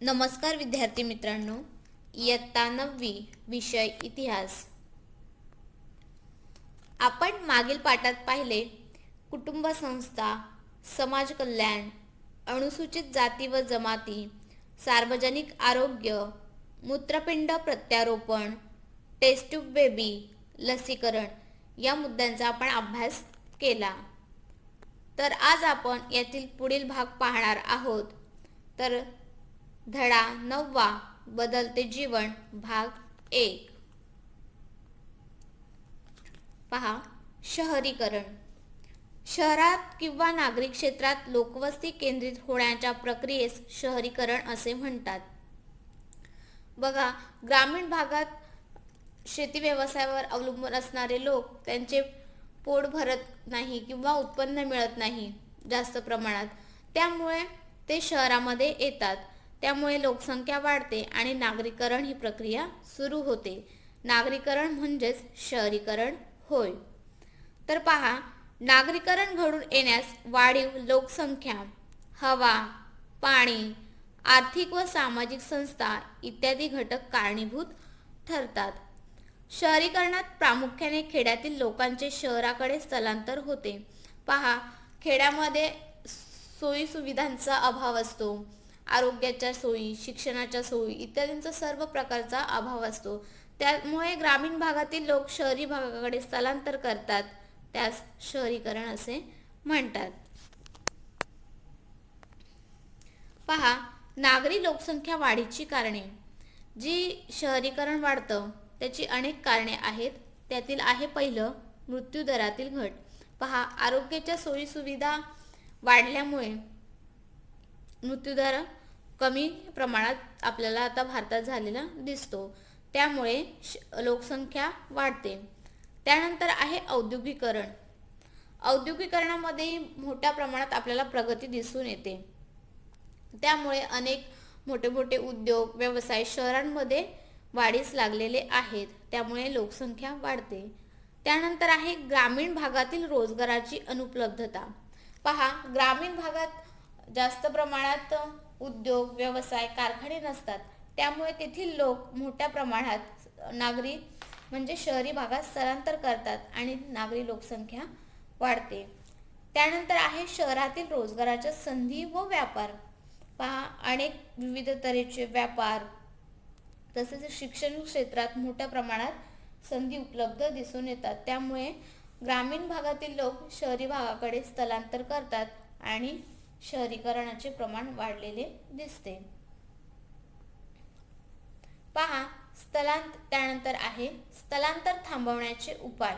नमस्कार विद्यार्थी मित्रांनो, इयत्ता 9वी विषय इतिहास. आपण मागील पाठात पाहिले कुटुंब संस्था, समाज कल्याण, अनुसूचित जाती व जमाती, सार्वजनिक आरोग्य, मूत्रपिंड प्रत्यारोपण, टेस्ट ट्यूब बेबी, लसीकरण या मुद्द्यांचा आपण अभ्यास केला. तर आज आपण यातील पुढील भाग पाहणार आहोत. तर धडा 9वा बदलते जीवन भाग 1. पहा, शहरीकरण. शहरात किंवा नागरिक क्षेत्रात लोकवस्ती केंद्रित होण्याच्या प्रक्रियेस शहरीकरण असे म्हणतात. बघा, ग्रामीण भागात शेती व्यवसायावर अवलंबून असणारे लोक त्यांचे पोट भरत नाही किंवा उत्पन्न मिळत नाही जास्त प्रमाणात, त्यामुळे ते शहरामध्ये येतात. त्यामुळे लोकसंख्या वाढते आणि नागरीकरण ही प्रक्रिया सुरू होते. नागरीकरण म्हणजेच शहरीकरण होय. तर पहा, नागरीकरण घडून येण्यास वाढीव लोकसंख्या, हवा, पाणी, आर्थिक व सामाजिक संस्था इत्यादी घटक कारणीभूत ठरतात. शहरीकरणात प्रामुख्याने खेड्यातील लोकांचे शहराकडे स्थलांतर होते. पहा, खेड्यामध्ये सोयी सुविधांचा अभाव असतो. आरोग्याच्या सोयी, शिक्षणाच्या सोयी इत्यादींचा सर्व प्रकारचा अभाव असतो. त्यामुळे ग्रामीण भागातील लोक शहरी भागाकडे स्थलांतर करतात. त्यास शहरीकरण असे म्हणतात. पहा, नागरी लोकसंख्या वाढीची कारणे. जी शहरीकरण वाढतं त्याची अनेक कारणे आहेत. त्यातील आहे पहिलं, मृत्यूदरातील घट. पहा, आरोग्याच्या सोयी सुविधा वाढल्यामुळे मृत्यूदर कमी प्रमाणात आपल्याला आता भारतात झालेला दिसतो. त्यामुळे लोकसंख्या वाढते. त्यानंतर आहे औद्योगिकरण. औद्योगिकरणामध्ये मोठ्या प्रमाणात आपल्याला प्रगती दिसून येते. त्यामुळे अनेक मोठे मोठे उद्योग व्यवसाय शहरांमध्ये वाढीस लागलेले आहेत. त्यामुळे लोकसंख्या वाढते. त्यानंतर आहे ग्रामीण भागातील रोजगाराची अनुपलब्धता. पहा, ग्रामीण भागात जास्त प्रमाणात उद्योग व्यवसाय कारखाने नसतात. त्यामुळे तेथील लोक मोठ्या प्रमाणात नागरी म्हणजे शहरी भागात स्थलांतर करतात आणि नागरी लोकसंख्या वाढते. त्यानंतर आहे शहरातील रोजगाराच्या संधी व व्यापार. पहा, अनेक विविध तऱ्हेचे व्यापार तसेच शिक्षण क्षेत्रात मोठ्या प्रमाणात संधी उपलब्ध दिसून येतात. त्यामुळे ग्रामीण भागातील लोक शहरी भागाकडे स्थलांतर करतात आणि शहरीकरणाचे प्रमाण वाढलेले दिसते. पहा, त्यानंतर आहे स्थलांतर थांबवण्याचे उपाय.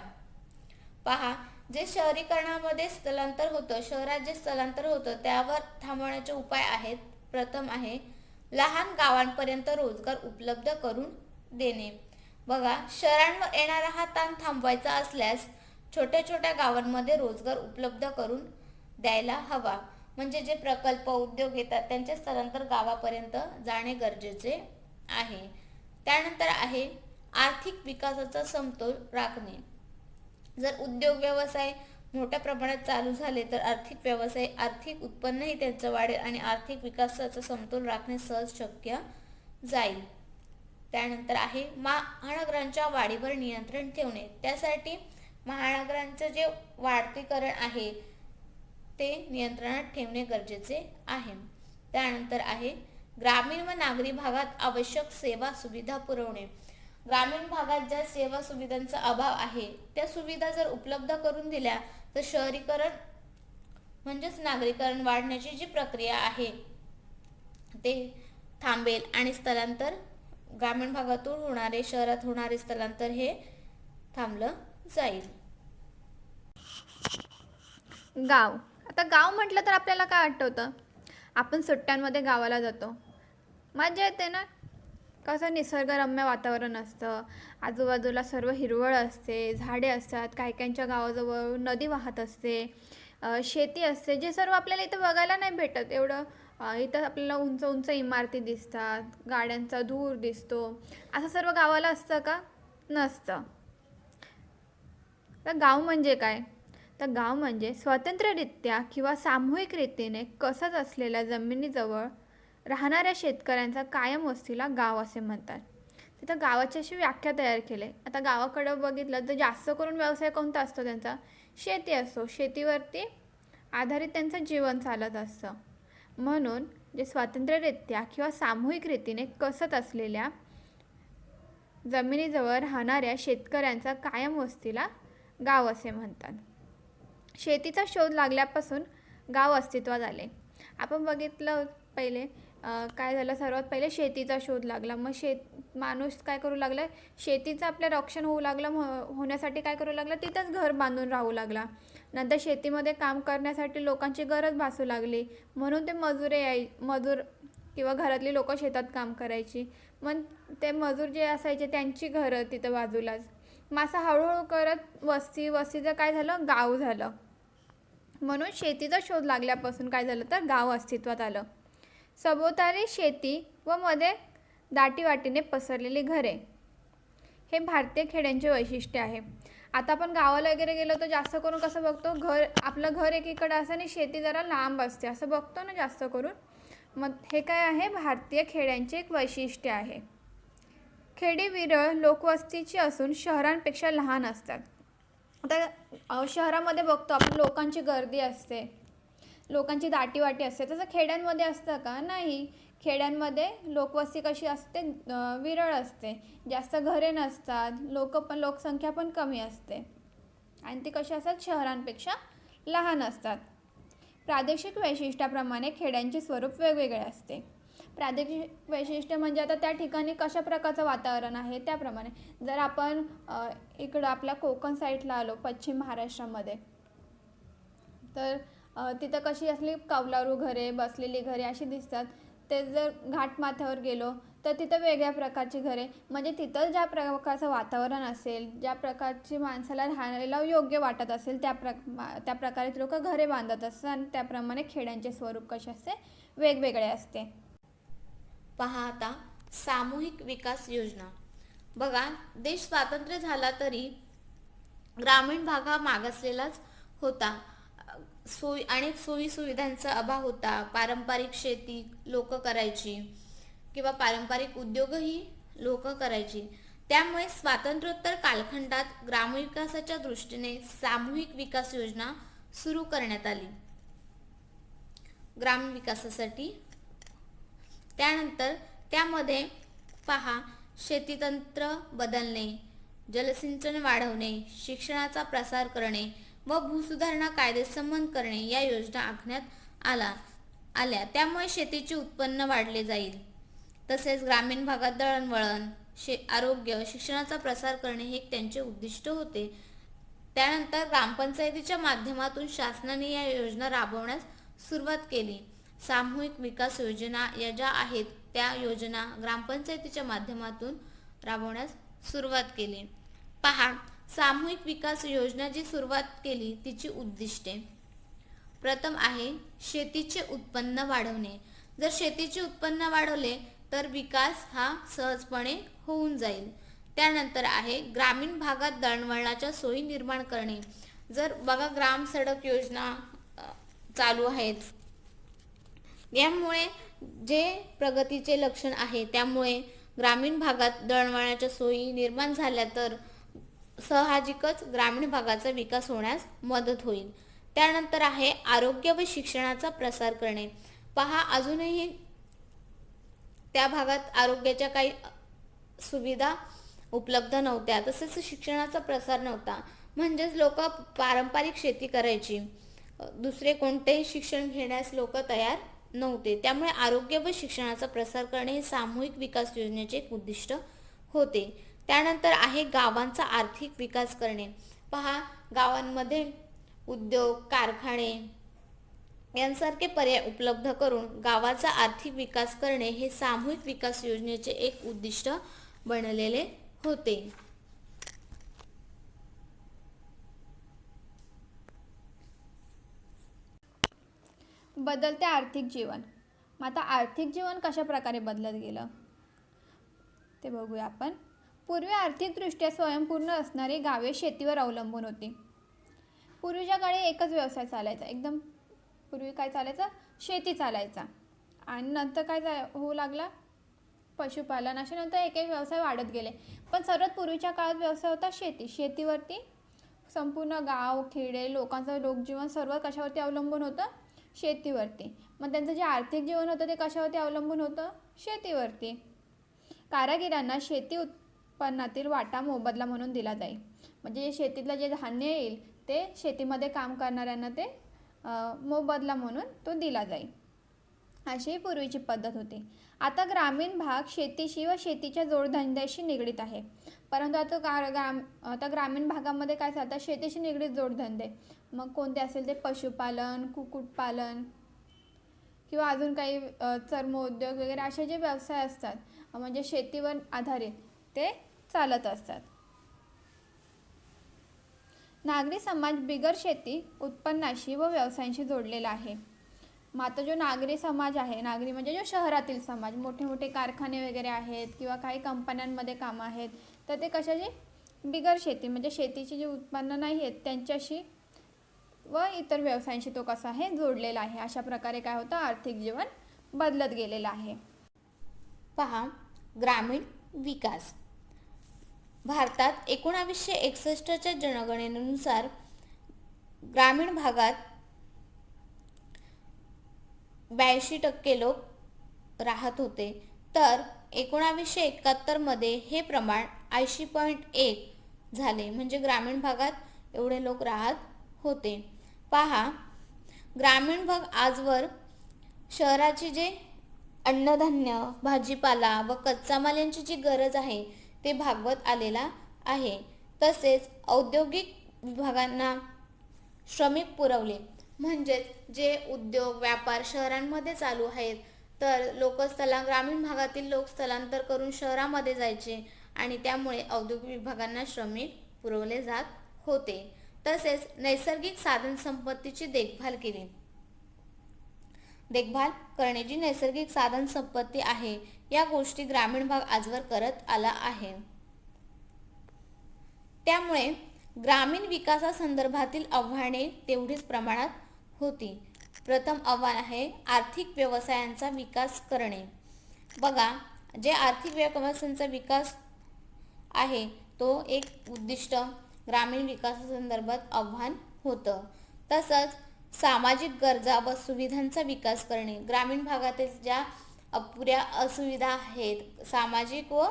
पहा, जे शहरीकरणामध्ये स्थलांतर होतं, शहरात जे स्थलांतर होतं त्यावर थांबवण्याचे उपाय आहेत. प्रथम आहे लहान गावांपर्यंत रोजगार उपलब्ध करून देणे. बघा, शहरांवर येणारा हा ताण थांबवायचा असल्यास छोट्या छोट्या गावांमध्ये रोजगार उपलब्ध करून द्यायला हवा. म्हणजे जे प्रकल्प उद्योग येतात त्यांचे स्थलांतर गावापर्यंत जाणे गरजेचे आहे. त्यानंतर आहे आर्थिक विकासाचा समतोल राखणे. जर उद्योग व्यवसाय मोठ्या प्रमाणात चालू झाले तर आर्थिक उत्पन्नही त्यांचं वाढेल आणि आर्थिक विकासाचा समतोल राखणे सहज शक्य जाईल. त्यानंतर आहे महानगरांच्या वाढीवर नियंत्रण ठेवणे. त्यासाठी महानगरांचं जे वाढतीकरण आहे ते नियंत्रणात ठेवणे गरजेचे आहे. त्यानंतर आहे ग्रामीण व नागरी भागात आवश्यक सेवा सुविधा पुरवणे. ग्रामीण भागात ज्या सेवा सुविधांचा अभाव आहे त्या सुविधा जर उपलब्ध करून दिल्या तर शहरीकरण म्हणजेच नागरीकरण वाढण्याची जी प्रक्रिया आहे ते थांबेल आणि स्थलांतर ग्रामीण भागातून होणारे शहरात होणारे स्थलांतर हे थांबलं जाईल. गाव. आता गाव म्हटलं तर आपल्याला काय आठवतं? आपण सुट्ट्यांमध्ये गावाला जातो, मजा येते ना. कसं निसर्गरम्य वातावरण असतं, आजूबाजूला सर्व हिरवळ असते, झाडे असतात, काही काहींच्या गावाजवळ नदी वाहत असते, शेती असते, जे सर्व आपल्याला इथं बघायला नाही भेटत. एवढं इथं आपल्याला उंच उंच इमारती दिसतात, गाड्यांचा धूर दिसतो. असं सर्व गावाला असतं का? नसतं. तर गाव म्हणजे काय? तर गाव म्हणजे स्वतंत्ररित्या किंवा सामूहिक रीतीने कसत असलेल्या जमिनीजवळ राहणाऱ्या शेतकऱ्यांचा कायम वस्तीला गाव असे म्हणतात. तिथं गावाची अशी व्याख्या तयार केली. आता गावाकडं बघितलं तर जास्त करून व्यवसाय कोणता असतो त्यांचा? शेती असतो. शेतीवरती आधारित त्यांचं जीवन चालत असतं. म्हणून जे स्वातंत्र्यरित्या किंवा सामूहिक रीतीने कसत असलेल्या जमिनीजवळ राहणाऱ्या शेतकऱ्यांचा कायम वस्तीला गाव असे म्हणतात. शेतीचा शोध लागल्यापासून गाव अस्तित्वात आले. आपण बघितलं पहिले काय झालं, सर्वात पहिले शेतीचा शोध लागला. मग माणूस काय करू लागला, शेतीचं आपलं रक्षण होऊ लागलं, होण्यासाठी काय करू लागला, तिथंच घर बांधून राहू लागला. नंतर शेतीमध्ये काम करण्यासाठी लोकांची गरज भासू लागली, म्हणून ते मजूर किंवा घरातली लोकं शेतात काम करायची. मग ते मजूर जे असायचे त्यांची घरं तिथं बाजूलाच. मग असं हळूहळू करत वस्तीचं काय झालं, गाव झालं. म्हणून शेतीचा शोध लागल्यापासून काय झालं तर गाव अस्तित्वात आलं. सभोवताली शेती व मध्ये दाटीवाटीने पसरलेली घरे हे भारतीय खेड्यांचे वैशिष्ट्य आहे. आता आपण गावाला वगैरे गेलो तर जास्त करून कसं बघतो, आपलं घर एकीकडे असं आणि शेती जरा लांब असते असं बघतो ना जास्त करून. मग हे काय आहे, भारतीय खेड्यांचे एक वैशिष्ट्य आहे. खेडी विरळ लोकवस्तीची असून शहरांपेक्षा लहान असतात. आता शहरामध्ये बघतो आपण लोकांची गर्दी असते, लोकांची दाटीवाटी असते. तसं खेड्यांमध्ये असतं का? नाही. खेड्यांमध्ये लोकवस्ती कशी असते, विरळ असते, जास्त घरे नसतात, लोकसंख्या पण कमी असते आणि ती कशी असतात, शहरांपेक्षा लहान असतात. प्रादेशिक वैशिष्ट्याप्रमाणे खेड्यांचे स्वरूप वेगवेगळे असते. प्रादेशिक वैशिष्ट्य म्हणजे आता त्या ठिकाणी कशा प्रकारचं वातावरण आहे त्याप्रमाणे. जर आपण इकडं आपल्या कोकण साईडला आलो, पश्चिम महाराष्ट्रामध्ये, तर तिथं कशी असली कौलारू घरे, बसलेली घरे अशी दिसतात. ते जर घाटमाथ्यावर गेलो तर तिथं वेगळ्या प्रकारची घरे, म्हणजे तिथं ज्या प्रकारचं वातावरण असेल, ज्या प्रकारची माणसाला राहायला योग्य वाटत असेल त्या प्रकारे लोक घरे बांधत असतात आणि त्याप्रमाणे खेड्यांचे स्वरूप कसे असते, वेगवेगळे असते. पहा आता सामूहिक विकास योजना. बघा, देश स्वातंत्र्य झाला तरी ग्रामीण भाग हा मागासलेलाच होता. अनेक सोयी सुविधांचा अभाव होता. पारंपरिक शेती लोक करायची किंवा पारंपरिक उद्योगही लोक करायची. त्यामुळे स्वातंत्र्योत्तर कालखंडात ग्रामविकासाच्या दृष्टीने सामूहिक विकास योजना सुरू करण्यात आली ग्रामविकासासाठी. त्यानंतर त्यामध्ये पहा, शेतीतंत्र बदलणे, जलसिंचन वाढवणे, शिक्षणाचा प्रसार करणे व भूसुधारणा कायदेसंमत करणे या योजना आखण्यात आल्या. त्यामुळे शेतीचे उत्पन्न वाढले जाईल. तसेच ग्रामीण भागात दळणवळण, आरोग्य, शिक्षणाचा प्रसार करणे हे त्यांचे उद्दिष्ट होते. त्यानंतर ग्रामपंचायतीच्या माध्यमातून शासनाने या योजना राबवण्यास सुरुवात केली. सामूहिक विकास योजना या ज्या आहेत त्या योजना ग्रामपंचायतीच्या माध्यमातून राबवण्यास सुरुवात केली. पहा, सामूहिक विकास योजना जी सुरुवात केली तिची उद्दिष्टे. प्रथम आहे शेतीचे उत्पन्न वाढवणे. जर शेतीचे उत्पन्न वाढवले तर विकास हा सहजपणे होऊन जाईल. त्यानंतर आहे ग्रामीण भागात दळणवळणाच्या सोयी निर्माण करणे. जर बघा, ग्राम सडक योजना चालू आहेत, यामुळे जे प्रगतीचे लक्षण आहे, त्यामुळे ग्रामीण भागात दळणवळणाच्या सोयी निर्माण झाल्या तर साहजिकच ग्रामीण भागाचा विकास होण्यास मदत होईल. त्यानंतर आहे आरोग्य व शिक्षणाचा प्रसार करणे. पहा, अजूनही त्या भागात आरोग्याच्या काही सुविधा उपलब्ध नव्हत्या, तसेच शिक्षणाचा प्रसार नव्हता. म्हणजेच लोक पारंपरिक शेती करायची, दुसरे कोणतेही शिक्षण घेण्यास लोक तयार नव्हते. त्यामुळे आरोग्य व शिक्षणाचा प्रसार करणे हे सामूहिक विकास योजनेचे एक उद्दिष्ट होते. त्यानंतर आहे गावांचा आर्थिक विकास करणे. पहा, गावांमध्ये उद्योग, कारखाने यांसारखे पर्याय उपलब्ध करून गावाचा आर्थिक विकास करणे हे सामूहिक विकास योजनेचे एक उद्दिष्ट बनलेले होते. बदलते आर्थिक जीवन. मग आता आर्थिक जीवन कशा प्रकारे बदलत गेलं ते बघूया आपण. पूर्वी आर्थिकदृष्ट्या स्वयंपूर्ण असणारी गावे शेतीवर अवलंबून होती. पूर्वीच्या काळी एकच व्यवसाय चालायचा, एकदम पूर्वी काय चालायचं, शेती चालायचा. आणि नंतर काय होऊ लागला, पशुपालन, असे नंतर एक एक व्यवसाय वाढत गेले. पण सर्वात पूर्वीच्या काळात व्यवसाय होता शेती. शेतीवरती संपूर्ण गाव खेडे लोकांचं लोकजीवन सर्व कशावरती अवलंबून होतं, शेतीवरती. मग त्यांचं जे आर्थिक जीवन होतं ते कशावरती अवलंबून होतं, शेतीवरती. कारागिरांना शेती उत्पन्नातील वाटा मोबदला म्हणून दिला जाईल. म्हणजे शेतीतलं जे धान्य येईल ते शेतीमध्ये काम करणाऱ्यांना ते मोबदला म्हणून तो दिला जाईल. अशी पूर्वीची पद्धत होती. आता ग्रामीण भाग शेतीशी व शेतीच्या जोडधंद्याशी निगडीत आहे. परंतु आता ग्रामीण भागामध्ये काय चालतं, शेतीशी निगडीत जोडधंदे. मग कोणते असेल ते पशुपालन, कुक्कुटपालन किंवा अजून काही चर्मोद्योग वगैरे असे जे व्यवसाय असतात, म्हणजे शेतीवर आधारित ते चालत असतात. नागरी समाज बिगर शेती उत्पन्नाशी व व्यवसायांशी जोडलेला आहे. मग आता जो नागरी समाज आहे, नागरी म्हणजे जो शहरातील समाज, मोठे मोठे कारखाने वगैरे आहेत किंवा काही कंपन्यांमध्ये कामं आहेत, तर ते कशाची, बिगर शेती म्हणजे शेतीची जी उत्पन्न नाही आहेत त्यांच्याशी व इतर व्यवसायांशी तो कसा आहे, जोडलेला आहे. अशा प्रकारे काय होतं, आर्थिक जीवन बदलत गेलेलं आहे. पहा, ग्रामीण विकास. भारतात 1961च्या जनगणनेनुसार ग्रामीण भागात 82% लोक राहत होते, तर 1971मध्ये हे प्रमाण 80.1 झाले. म्हणजे ग्रामीण भागात एवढे लोक राहत होते. पहा, ग्रामीण भाग आजवर शहराची जे अन्नधान्य, भाजीपाला व कच्चा माल यांची जी गरज आहे ते भागवत आलेला आहे. तसेच औद्योगिक विभागांना श्रमिक पुरवले. म्हणजेच जे उद्योग व्यापार शहरांमध्ये चालू आहेत, तर ग्रामीण भागातील लोक स्थलांतर करून शहरामध्ये जायचे आणि त्यामुळे औद्योगिक विभागांना श्रमिक पुरवले जात होते. तसेच नैसर्गिक साधनसंपत्तीची देखभाल करणे, जी नैसर्गिक साधन संपत्ती आहे, या गोष्टी ग्रामीण भाग आजवर करत आला आहे. त्यामुळे ग्रामीण विकासासंदर्भातील आव्हाने तेवढीच प्रमाणात होती. प्रथम आव्हान आहे आर्थिक व्यवसायांचा विकास करणे. बघा, जे आर्थिक व्यवसायांचा विकास आहे तो एक उद्दिष्ट ग्रामीण विकासासंदर्भात आव्हान होतं. तसंच सामाजिक गरजा व सुविधांचा विकास करणे. ग्रामीण भागातील ज्या अपुऱ्या असुविधा आहेत सामाजिक व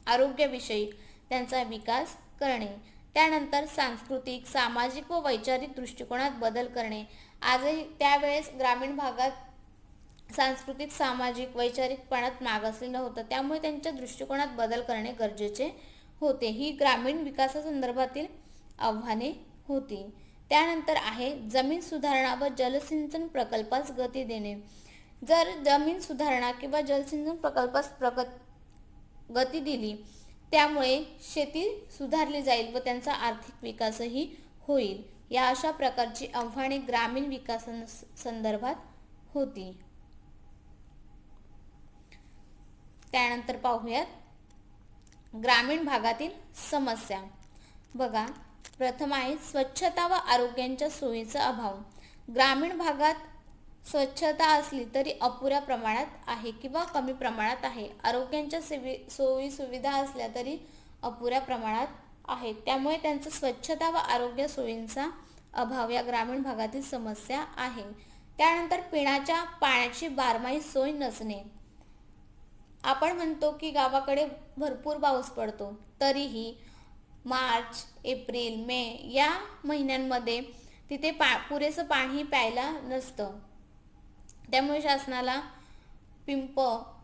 आरोग्यविषयी, त्यांचा विकास करणे. त्यानंतर सांस्कृतिक, सामाजिक व वैचारिक दृष्टिकोनात बदल करणे. आजही त्यावेळेस ग्रामीण भागात सांस्कृतिक, सामाजिक, वैचारिकपणात मागासलेलं होतं, त्यामुळे त्यांच्या दृष्टिकोनात बदल करणे गरजेचे होते. ही ग्रामीण विकासासंदर्भातील आव्हाने होती. त्यानंतर आहे जमीन सुधारणा व जलसिंचन प्रकल्पास गती देणे. जर जमीन सुधारणा किंवा जलसिंचन प्रकल्पास गती दिली, त्यामुळे शेती सुधारली जाईल व त्यांचा आर्थिक विकासही होईल. या अशा प्रकारची आव्हाने ग्रामीण विकासासंदर्भात होती. त्यानंतर पाहूयात ग्रामीण भागातील समस्या. बघा, प्रथम आहे स्वच्छता व आरोग्यांच्या सोयीचा अभाव. ग्रामीण भागात स्वच्छता असली तरी अपुऱ्या प्रमाणात आहे किंवा कमी प्रमाणात आहे. आरोग्यांच्या सोयी सुविधा असल्या तरी अपुऱ्या प्रमाणात आहेत. त्यामुळे त्यांचं स्वच्छता व आरोग्य सोयींचा अभाव या ग्रामीण भागातील समस्या आहे. त्यानंतर पिण्याच्या पाण्याची बारमाही सोय नसणे. आपण म्हणतो की गावाकडे भरपूर पाऊस पडतो, तरीही मार्च, एप्रिल, मे या महिन्यांमध्ये तिथे पुरेसं पाणी प्यायला नसतं. त्यामुळे शासनाला पिंप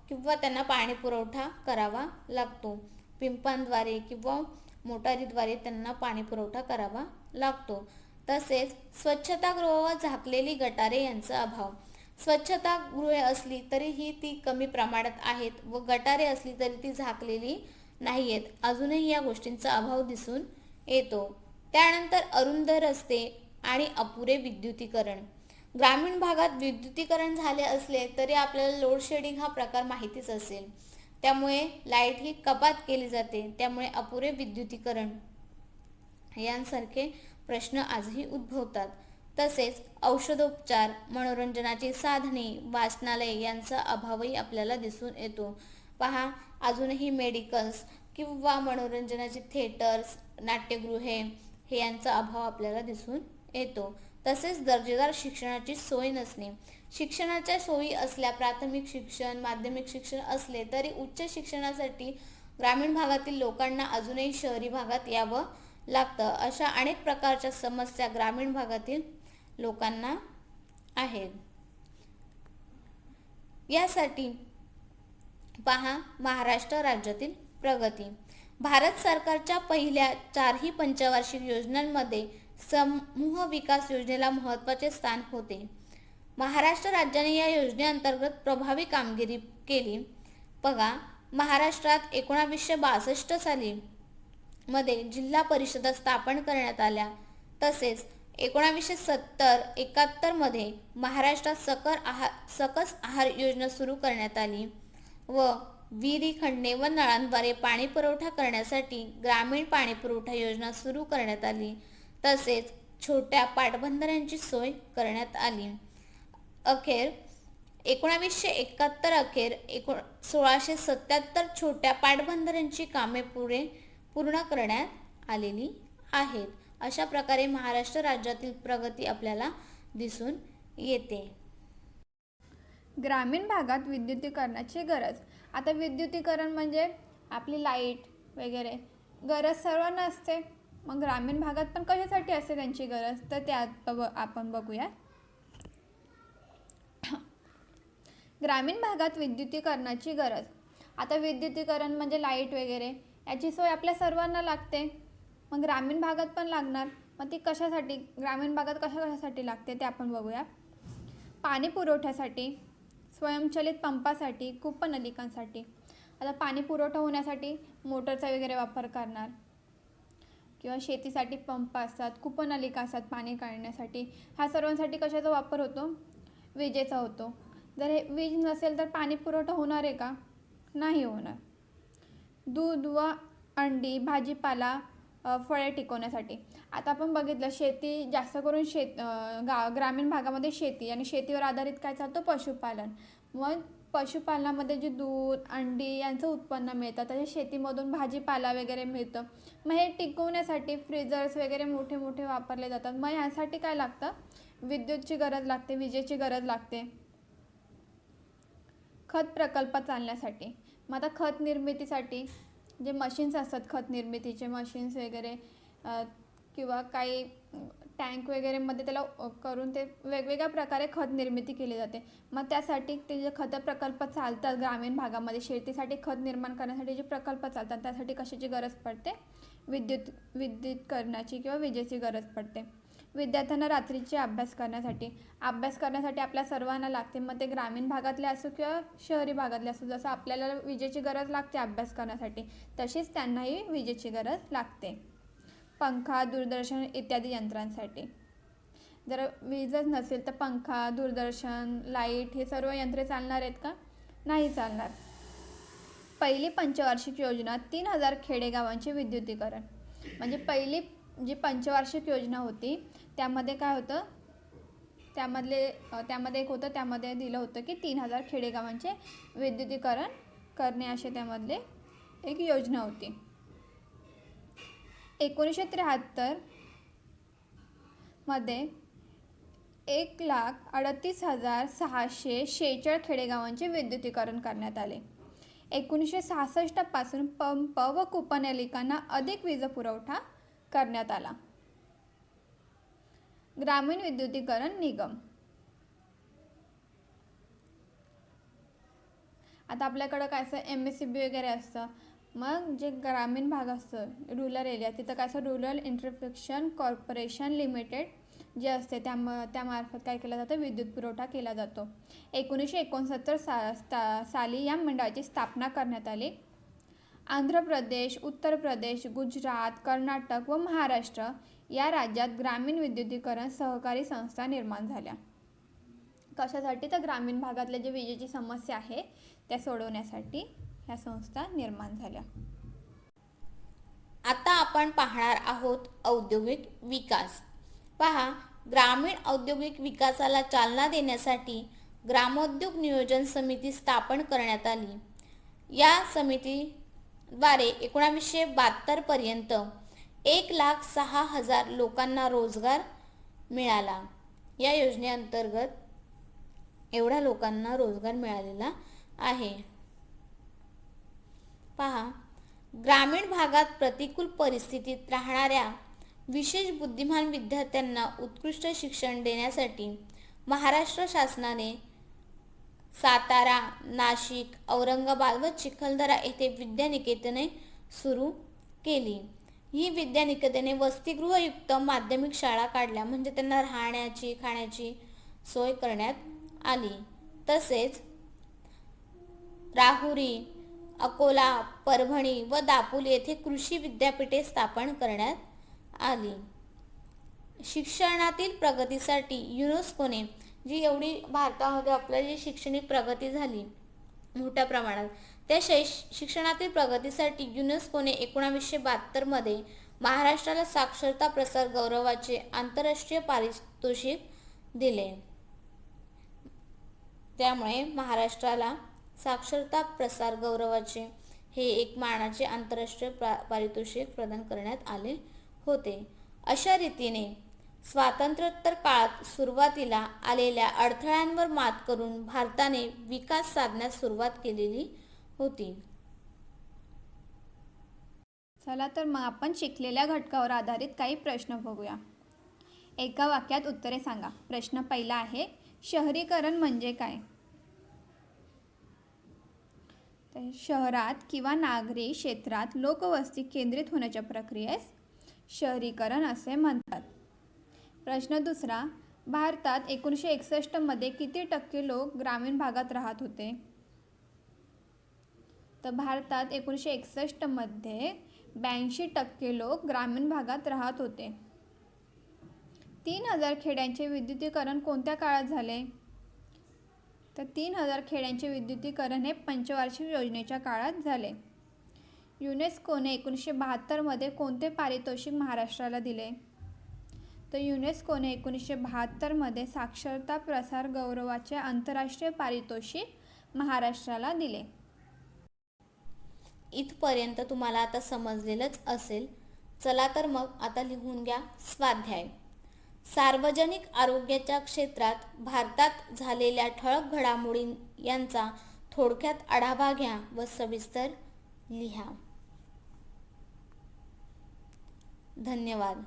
किंवा त्यांना पाणी पुरवठा करावा लागतो. पिंपांद्वारे किंवा मोटारीद्वारे त्यांना पाणी पुरवठा करावा लागतो. तसेच स्वच्छतागृह व झाकलेली गटारे यांचा अभाव. स्वच्छतागृहे असली तरीही ती कमी प्रमाणात आहेत व गटारे असली तरी ती झाकलेली नाही आहेत. अजूनही या गोष्टींचा अभाव दिसून येतो. त्यानंतर अरुंद रस्ते आणि अपुरे विद्युतीकरण. ग्रामीण भागात विद्युतीकरण झाले असले तरी आपल्याला लोड शेडिंग हा प्रकार माहितीच असेल. त्यामुळे लाईट ही कपात केली जाते. त्यामुळे अपुरे विद्युतीकरण यांसारखे प्रश्न आजही उद्भवतात. तसेच औषधोपचार, मनोरंजनाची साधने, वाचनालय यांचा अभावही आपल्याला दिसून येतो. पहा, अजूनही मेडिकल्स किंवा मनोरंजनाचे थिएटर्स, नाट्यगृहे हे यांचा अभाव आपल्याला दिसून येतो. तसेच दर्जेदार शिक्षणाची सोय नसणे. शिक्षणाच्या सोयी असल्या, प्राथमिक शिक्षण, माध्यमिक शिक्षण असले तरी उच्च शिक्षणासाठी ग्रामीण भागातील लोकांना अजूनही शहरी भागात यावं लागतं. अशा अनेक प्रकारच्या समस्या ग्रामीण भागातील लोकांना आहेत. यासाठी पहा, महाराष्ट्र राज्यातील प्रगती. भारत सरकारच्या पहिल्या 4ही पंचवार्षिक योजनांमध्ये समूह विकास योजनेला महत्त्वाचे स्थान होते. महाराष्ट्र राज्याने या योजनेअंतर्गत प्रभावी कामगिरी केली. बघा, महाराष्ट्रात 1962 साली मध्ये जिल्हा परिषदा स्थापन करण्यात आल्या. तसेच 1970-71 मध्ये महाराष्ट्रात सकस आहार योजना सुरू करण्यात आली व विहिरी, खंडे व नळांद्वारे पाणी पुरवठा करण्यासाठी ग्रामीण पाणी पुरवठा योजना सुरू करण्यात आली. तसेच छोट्या पाटबंधाऱ्यांची सोय करण्यात आली. अखेर 1971 अखेर 1677 छोट्या पाटबंधाऱ्यांची कामे पूर्ण करण्यात आलेली आहेत. अशा प्रकारे महाराष्ट्र राज्यातील प्रगती आपल्याला दिसून येते. ग्रामीण भागात विद्युतीकरणाची गरज. आता विद्युतीकरण म्हणजे आपली लाईट वगैरे गरज सर्वांना असते. मग ग्रामीण भागात पण कशासाठी असते त्यांची गरज, तर ते आपण बघूया. ग्रामीण भागात विद्युतीकरणाची गरज. आता विद्युतीकरण म्हणजे लाईट वगैरे याची सोय आपल्या सर्वांना लागते. मग ग्रामीण भागात पण लागणार. मग ती कशासाठी, ग्रामीण भागात कशासाठी लागते ते आपण बघूया. पाणी पुरवठ्यासाठी, स्वयंचलित पंपासाठी, कूपनलिकांसाठी. आता पाणी पुरवठा होण्यासाठी मोटरचा वगैरे वापर करणार किंवा शेतीसाठी पंप असतात, कूपनलिका असतात पाणी काढण्यासाठी. ह्या सर्वांसाठी कशाचा वापर होतो, विजेचा होतो. जर हे वीज नसेल तर पाणी पुरवठा होणार आहे का, नाही होणार. दूध व अंडी, भाजीपाला, फळे टिकवण्यासाठी. आता आपण बघितलं शेती जास्त करून ग्रामीण भागामध्ये शेती आणि शेतीवर आधारित काय चालतं, पशुपालन. मग पशुपालनामध्ये जे दूध, अंडी यांचं उत्पन्न मिळतं, त्याच्या शेतीमधून भाजीपाला वगैरे मिळतं. मग हे टिकवण्यासाठी फ्रीजर्स वगैरे मोठे मोठे वापरले जातात. मग यासाठी काय लागतं, विद्युतची गरज लागते, विजेची गरज लागते. खत प्रकल्प चालण्यासाठी. मग आता खत निर्मितीसाठी जे मशीन्स असतात, खत निर्मितीचे मशीन्स वगैरे किंवा काही टँक वगैरेमध्ये त्याला करून ते वेगवेगळ्या प्रकारे खत निर्मिती केली जाते. मग त्यासाठी ते जे खत प्रकल्प चालतात ग्रामीण भागामध्ये, शेतीसाठी खत निर्माण करण्यासाठी जे प्रकल्प चालतात त्यासाठी कशाची गरज पडते, विद्युतीकरणाची किंवा विजेची गरज पडते. विद्यार्थ्यांना रात्रीचे अभ्यास करण्यासाठी आपल्या सर्वांना लागते. मग ते ग्रामीण भागातले असो किंवा शहरी भागातले असो. जसं आपल्याला विजेची गरज लागते अभ्यास करण्यासाठी, तशीच त्यांनाही विजेची गरज लागते. पंखा, दूरदर्शन इत्यादी यंत्रांसाठी. जर वीजच नसेल तर पंखा, दूरदर्शन, लाईट हे सर्व यंत्रे चालणार आहेत का, नाही चालणार. पहिली पंचवार्षिक योजना 3000 खेडेगावांचे विद्युतीकरण. म्हणजे पहिली जी पंचवार्षिक योजना होती त्यामध्ये काय होतं, त्यामध्ये एक होतं, त्यामध्ये दिलं होतं की 3000 खेडेगावांचे विद्युतीकरण करणे असे त्यामधले एक योजना होती. 1973 मध्ये 1,38,646 खेडेगावांचे विद्युतीकरण करण्यात आले. 1966 पासून पंप व कूपनलिकांना अधिक वीज पुरवठा करण्यात आला. ग्रामीण विद्युतीकरण निगम. आता आपल्याकडं काय असं MSCB वगैरे असतं. मग जे ग्रामीण भाग असतं, रुरल एरिया, तिथं काय असं रुरल इंटरफेक्शन कॉर्पोरेशन लिमिटेड जे असते त्यामार्फत काय केलं जातं, विद्युत पुरवठा केला जातो. 1969 साली या मंडळाची स्थापना करण्यात आली. आंध्र प्रदेश, उत्तर प्रदेश, गुजरात, कर्नाटक व महाराष्ट्र या राज्यात ग्रामीण विद्युतीकरण सहकारी संस्था निर्माण झाल्या. कशासाठी, तर ग्रामीण भागातल्या जे विजेची समस्या आहे त्या सोडवण्यासाठी ह्या संस्था निर्माण झाल्या. आता आपण पाहणार आहोत औद्योगिक विकास. पहा, ग्रामीण औद्योगिक विकासाला चालना देण्यासाठी ग्रामोद्योग नियोजन समिती स्थापन करण्यात आली. या समितीद्वारे 1972 पर्यंत 1,06,000 लोकांना रोजगार मिळाला. या योजनेअंतर्गत एवढ्या लोकांना रोजगार मिळालेला आहे. पहा, ग्रामीण भागात प्रतिकूल परिस्थितीत राहणाऱ्या विशेष बुद्धिमान विद्यार्थ्यांना उत्कृष्ट शिक्षण देण्यासाठी महाराष्ट्र शासनाने सातारा, नाशिक, औरंगाबाद व चिखलदरा येथे विद्यानिकेतने सुरू केली. ही विद्यानिकेतने वसतिगृहयुक्त माध्यमिक शाळा काढल्या, म्हणजे त्यांना राहण्याची खाण्याची सोय करण्यात आली. तसेच राहुरी, अकोला, परभणी व दापोली येथे कृषी विद्यापीठे स्थापन करण्यात आली. शिक्षणातील प्रगतीसाठी युनेस्कोने जी एवढी भारतामध्ये आपल्या जी शैक्षणिक प्रगती झाली मोठ्या प्रमाणात, त्या शिक्षणातील प्रगतीसाठी युनेस्कोने 1972 मध्ये महाराष्ट्राला साक्षरता प्रसार गौरवाचे आंतरराष्ट्रीय पारितोषिक दिले. त्यामुळे महाराष्ट्राला साक्षरता प्रसार गौरवाचे हे एक मानाचे आंतरराष्ट्रीय पारितोषिक प्रदान करण्यात आले होते. अशा रीतीने स्वातंत्र्योत्तर काळात सुरुवातीला आलेल्या अडथळ्यांवर मात करून भारताने विकास साधण्यास सुरुवात केलेली होती. चला तर मग आपण शिकलेल्या घटकावर आधारित काही प्रश्न बघूया. एका वाक्यात उत्तरे सांगा. प्रश्न पहिला आहे, शहरीकरण म्हणजे काय? तर शहरात किंवा नागरी क्षेत्रात लोकवस्ती केंद्रित होण्याच्या प्रक्रियेस शहरीकरण असे म्हणतात. प्रश्न दुसरा, भारतात 1961 मध्ये किती टक्के लोक ग्रामीण भागात राहत होते? तर भारतात 1961 मध्ये 82% लोक ग्रामीण भागात राहत होते. 3000 खेड्यांचे विद्युतीकरण कोणत्या काळात झाले? तर 3000 खेड्यांचे विद्युतीकरण हे पंचवार्षिक योजनेच्या काळात झाले. युनेस्कोने 1972 मध्ये कोणते पारितोषिक महाराष्ट्राला दिले? तर युनेस्कोने 1972 मध्ये साक्षरता प्रसार गौरवाचे आंतरराष्ट्रीय पारितोषिक महाराष्ट्राला दिले. इथपर्यंत तुम्हाला आता समजलेलंच असेल. चला तर मग आता लिहून घ्या स्वाध्याय. सार्वजनिक आरोग्याच्या क्षेत्रात भारतात झालेल्या ठळक घडामोडी यांचा थोडक्यात आढावा घ्या व सविस्तर लिहा. धन्यवाद.